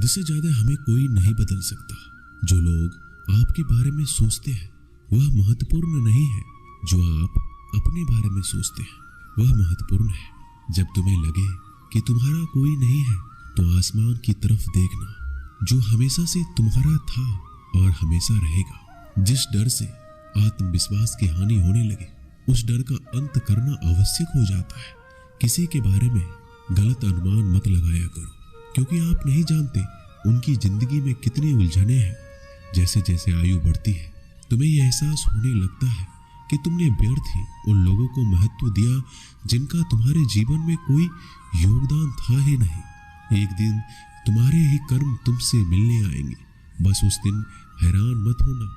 से ज्यादा हमें कोई नहीं बदल सकता। जो लोग आपके बारे में सोचते हैं वह महत्वपूर्ण नहीं है, जो आप अपने बारे में सोचते हैं वह महत्वपूर्ण है। जब तुम्हें लगे कि तुम्हारा कोई नहीं है तो आसमान की तरफ देखना, जो हमेशा से तुम्हारा था और हमेशा रहेगा। जिस डर से आत्मविश्वास की हानि होने लगे उस डर का अंत करना आवश्यक हो जाता है। किसी के बारे में गलत अनुमान मत लगाया करो, क्योंकि आप नहीं जानते उनकी जिंदगी में कितनी उलझने हैं। जैसे जैसे आयु बढ़ती है तुम्हें यह एहसास होने लगता है कि तुमने व्यर्थ ही उन लोगों को महत्व दिया जिनका तुम्हारे जीवन में कोई योगदान था ही नहीं। एक दिन तुम्हारे ही कर्म तुमसे मिलने आएंगे, बस उस दिन हैरान मत होना।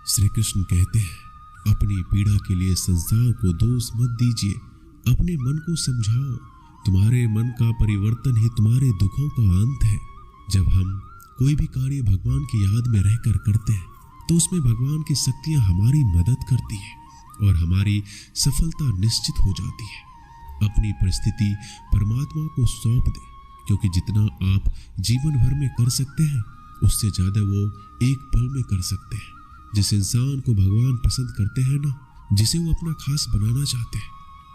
श्री कृष्ण कहते हैं, अपनी पीड़ा के लिए संसार को दोष मत दीजिए, अपने मन को समझाओ। तुम्हारे मन का परिवर्तन ही तुम्हारे दुखों का अंत है। जब हम कोई भी कार्य भगवान की याद में रहकर करते हैं तो उसमें भगवान की शक्तियां हमारी मदद करती है और हमारी सफलता निश्चित हो जाती है। अपनी परिस्थिति परमात्मा को सौंप दें, क्योंकि जितना आप जीवन भर में कर सकते हैं उससे ज्यादा वो एक पल में कर सकते हैं। जिस इंसान को भगवान पसंद करते हैं ना, जिसे वो अपना खास बनाना चाहते हैं,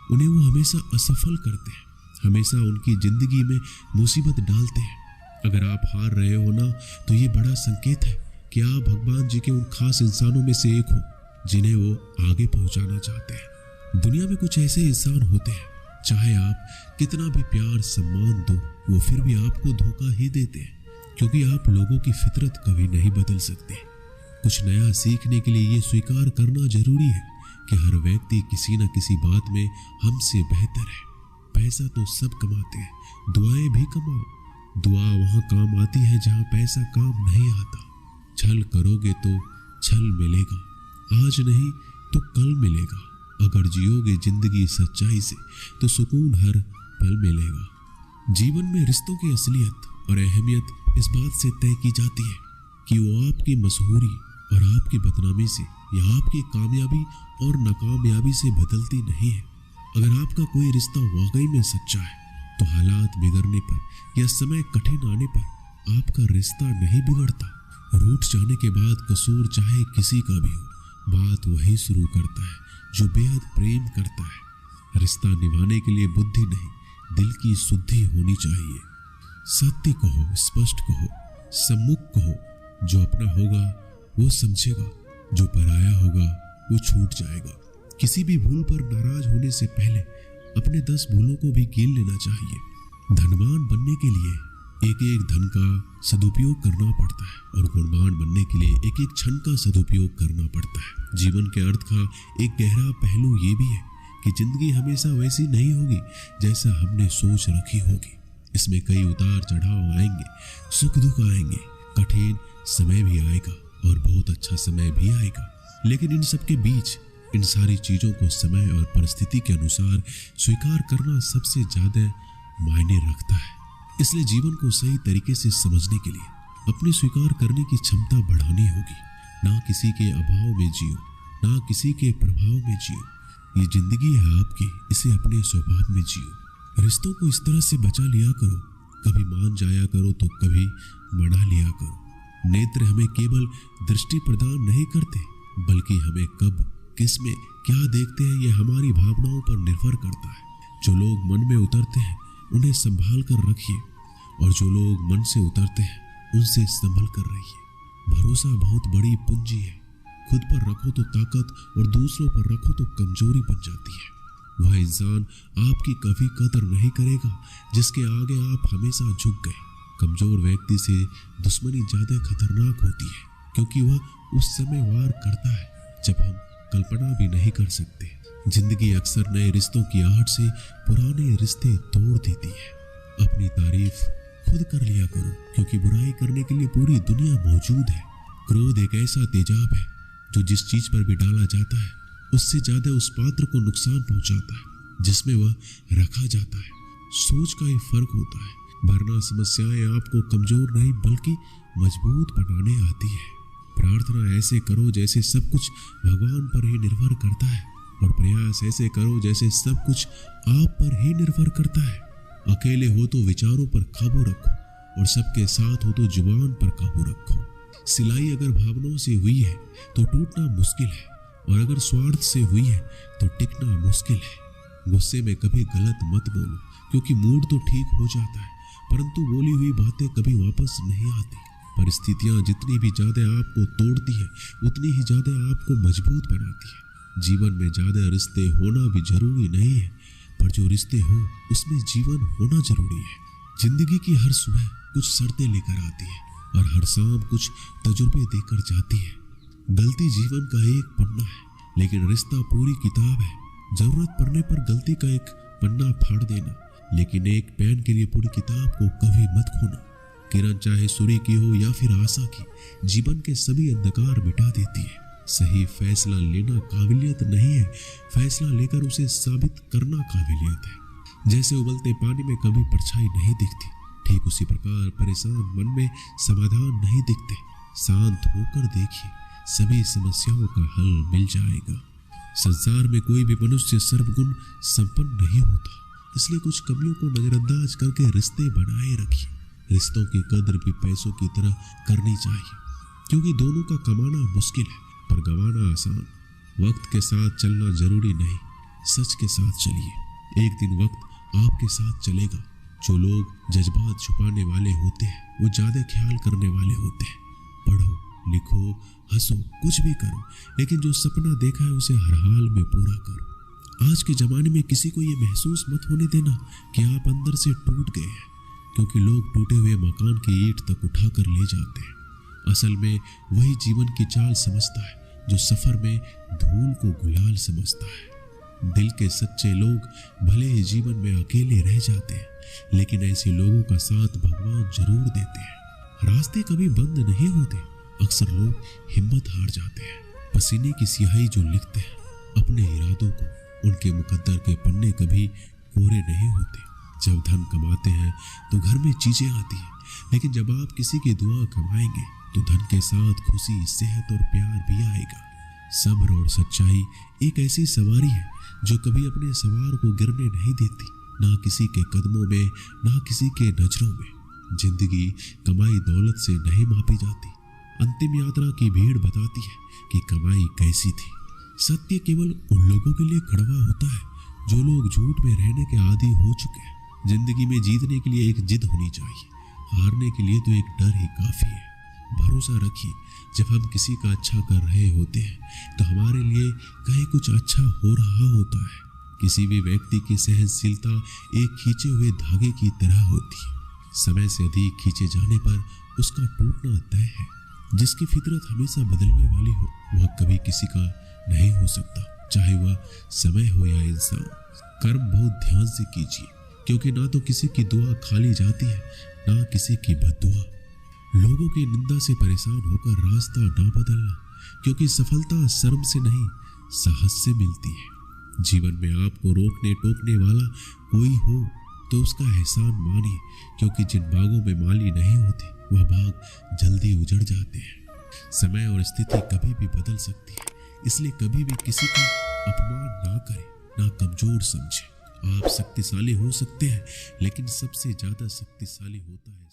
उन्हें वो हमेशा असफल करते हैं, हमेशा उनकी जिंदगी में मुसीबत डालते हैं। अगर आप हार रहे हो ना तो ये बड़ा संकेत है कि आप भगवान जी के उन खास इंसानों में से एक हो जिन्हें वो आगे पहुंचाना चाहते हैं। दुनिया में कुछ ऐसे इंसान होते हैं, चाहे आप कितना भी प्यार सम्मान दो वो फिर भी आपको धोखा ही देते हैं, क्योंकि आप लोगों की फितरत कभी नहीं बदल सकते। कुछ नया सीखने के लिए ये स्वीकार करना जरूरी है कि हर व्यक्ति किसी न किसी बात में हमसे बेहतर है। पैसा तो सब कमाते हैं, दुआएं भी कमाओ। दुआ वहां काम आती है जहां पैसा काम नहीं आता। छल करोगे तो छल मिलेगा, आज नहीं तो कल मिलेगा। अगर जियोगे जिंदगी सच्चाई से तो सुकून हर पल मिलेगा। जीवन में रिश्तों की असलियत और अहमियत इस बात से तय की जाती है कि वो आपकी मशहूरी और आपकी बदनामी से या आपकी कामयाबी और नाकामयाबी से बदलती नहीं है। अगर आपका कोई रिश्ता वाकई में सच्चा है तो हालात बिगड़ने पर या समय कठिन आने पर आपका रिश्ता नहीं बिगड़ता। रूठ जाने के बाद कसूर चाहे किसी का भी हो, बात वही शुरू करता है जो बेहद प्रेम करता है। रिश्ता निभाने के लिए बुद्धि नहीं, दिल की शुद्धि होनी चाहिए। सत्य कहो, स्पष्ट कहो, सम्मुख कहो। जो अपना होगा वो समझेगा, जो पराया होगा वो छूट जाएगा। किसी भी भूल पर नाराज होने से पहले अपने 10 भूलों को भी गिन लेना चाहिए। धनवान बनने के लिए एक एक धन का सदुपयोग करना पड़ता है और गुणवान बनने के लिए एक एक क्षण का सदुपयोग करना पड़ता है। जीवन के अर्थ का एक गहरा पहलू ये भी है कि जिंदगी हमेशा वैसी नहीं होगी जैसा हमने सोच रखी होगी। इसमें कई उतार चढ़ाव आएंगे, सुख दुख आएंगे, कठिन समय भी आएगा और बहुत अच्छा समय भी आएगा। लेकिन इन सब के बीच इन सारी चीजों को समय और परिस्थिति के अनुसार स्वीकार करना सबसे ज्यादा मायने रखता है। इसलिए जीवन को सही तरीके से समझने के लिए अपनी स्वीकार करने की क्षमता बढ़ानी होगी। ना किसी के अभाव में जियो, ना किसी के प्रभाव में जियो। ये जिंदगी है आपकी, इसे अपने स्वभाव में जियो। रिश्तों को इस तरह से बचा लिया करो, कभी मान जाया करो तो कभी मना लिया करो। नेत्र हमें केवल दृष्टि प्रदान नहीं करते, बल्कि हमें कब किस में क्या देखते हैं यह हमारी भावनाओं पर निर्भर करता है। जो लोग मन में उतरते हैं उन्हें संभाल कर रखिए और जो लोग मन से उतरते हैं उनसे संभल कर रहिए। भरोसा बहुत बड़ी पूंजी है। खुद पर रखो तो ताकत और दूसरों पर रखो तो कमजोरी बन जाती है। वह इंसान आपकी कभी कदर नहीं करेगा जिसके आगे आप हमेशा झुक गए। कमजोर व्यक्ति से दुश्मनी ज्यादा खतरनाक होती है, क्योंकि वह उस समय वार करता है जब हम कल्पना भी नहीं कर सकते। जिंदगी अक्सर नए रिश्तों की आहट से पुराने रिश्ते तोड़ देती है। अपनी तारीफ खुद कर लिया करो, क्योंकि बुराई करने के लिए पूरी दुनिया मौजूद है। क्रोध एक ऐसा तेजाब है जो जिस चीज पर भी डाला जाता है उससे ज्यादा उस पात्र को नुकसान पहुंचाता है जिसमें वह रखा जाता है। सोच का ही फर्क होता है, वरना समस्याएं आपको कमजोर नहीं बल्कि मजबूत बनाने आती है। प्रार्थना ऐसे करो जैसे सब कुछ भगवान पर ही निर्भर करता है और प्रयास ऐसे करो जैसे सब कुछ आप पर ही निर्भर करता है। अकेले हो तो विचारों पर काबू रखो, और सबके साथ हो तो जुबान पर काबू रखो। सिलाई अगर भावनाओं से हुई है तो टूटना मुश्किल है, और अगर स्वार्थ से हुई है तो टिकना मुश्किल है। गुस्से में कभी गलत मत बोलो, क्योंकि मूड तो ठीक हो जाता है, परंतु बोली हुई बातें कभी वापस नहीं आती। परिस्थितियां जितनी भी ज्यादा आपको तोड़ती है, उतनी ही ज्यादा आपको मजबूत बनाती है। जीवन में ज्यादा रिश्ते होना भी जरूरी नहीं है, पर जो रिश्ते हो उसमें जीवन होना जरूरी है। जिंदगी की हर सुबह कुछ शर्तें लेकर आती है, और हर शाम कुछ तजुर्बे देकर जाती है। गलती जीवन का एक पन्ना है, लेकिन रिश्ता पूरी किताब है। जरूरत पड़ने पर गलती का एक पन्ना फाड़ देना, लेकिन एक पेन के लिए पूरी किताब को कभी मत खोना। किरण चाहे सूर्य की हो या फिर आशा की, जीवन के सभी अंधकार मिटा देती है। सही फैसला लेना काबिलियत नहीं है, फैसला लेकर उसे साबित करना काबिलियत है। जैसे उबलते पानी में कभी परछाई नहीं दिखती, ठीक उसी प्रकार परेशान मन में समाधान नहीं दिखते। शांत होकर देखिए, सभी समस्याओं का हल मिल जाएगा। संसार में कोई भी मनुष्य सर्वगुण संपन्न नहीं होता, इसलिए कुछ कमियों को नजरअंदाज करके रिश्ते बनाए रखिए। रिश्तों की कद्र भी पैसों की तरह करनी चाहिए, क्योंकि दोनों का कमाना मुश्किल है पर गंवाना आसान। वक्त के साथ चलना जरूरी नहीं, सच के साथ चलिए। एक दिन वक्त आपके साथ चलेगा। जो लोग जज्बात छुपाने वाले होते हैं, वो ज्यादा ख्याल करने वाले होते हैं। पढ़ो, लिखो, हंसो, कुछ भी करो, लेकिन जो सपना देखा है उसे हर हाल में पूरा करो। आज के जमाने में किसी को ये महसूस मत होने देना कि आप अंदर से टूट गए हैं, क्योंकि लोग टूटे हुए मकान की ईंट तक उठा कर ले जाते हैं। असल में वही जीवन की चाल समझता है, जो सफर में धूल को गुलाल समझता है। दिल के सच्चे लोग भले ही जीवन में अकेले रह जाते हैं, लेकिन ऐसे लोगों का साथ भगवान जरूर देते हैं। रास्ते कभी बंद नहीं होते, अक्सर लोग हिम्मत हार जाते हैं। पसीने की स्याही जो लिखते हैं अपने इरादों को, उनके मुकद्दर के पन्ने कभी कोरे नहीं होते। जब धन कमाते हैं तो घर में चीजें आती हैं, लेकिन जब आप किसी की दुआ कमाएंगे तो धन के साथ खुशी, सेहत और प्यार भी आएगा। सब्र और सच्चाई एक ऐसी सवारी है जो कभी अपने सवार को गिरने नहीं देती, ना किसी के कदमों में, ना किसी के नजरों में। जिंदगी कमाई दौलत से नहीं मापी जाती। अंतिम यात्रा की भीड़ बताती है कि कमाई कैसी थी। सत्य केवल उन लोगों के लिए कड़वा होता है जो लोग झूठ में रहने के आदी हो चुके हैं। जिंदगी में जीतने के लिए एक जिद होनी चाहिए, हारने के लिए तो एक डर ही काफी है। भरोसा रखिए, जब हम किसी का अच्छा कर रहे होते हैं तो हमारे लिए कहीं कुछ अच्छा हो रहा होता है। किसी भी व्यक्ति की सहनशीलता एक खींचे हुए धागे की तरह होती है। समय से अधिक खींचे जाने पर उसका टूटना तय है। जिसकी फितरत हमेशा बदलने वाली हो, वह कभी किसी का नहीं हो सकता, चाहे वह समय हो या इंसान। कर्म बहुत ध्यान से कीजिए, क्योंकि ना तो किसी की दुआ खाली जाती है, ना किसी की बद्दुआ। लोगों की निंदा से परेशान होकर रास्ता ना बदलना, क्योंकि सफलता शर्म से नहीं, साहस से मिलती है। जीवन में आपको रोकने टोकने वाला कोई हो तो उसका एहसान मानिए, क्योंकि जिन बागों में माली नहीं होते वह बाग जल्दी उजड़ जाते हैं। समय और स्थिति कभी भी बदल सकती है, इसलिए कभी भी किसी का अपमान ना करें, ना कमजोर समझें। आप शक्तिशाली हो सकते हैं, लेकिन सबसे ज्यादा शक्तिशाली होता है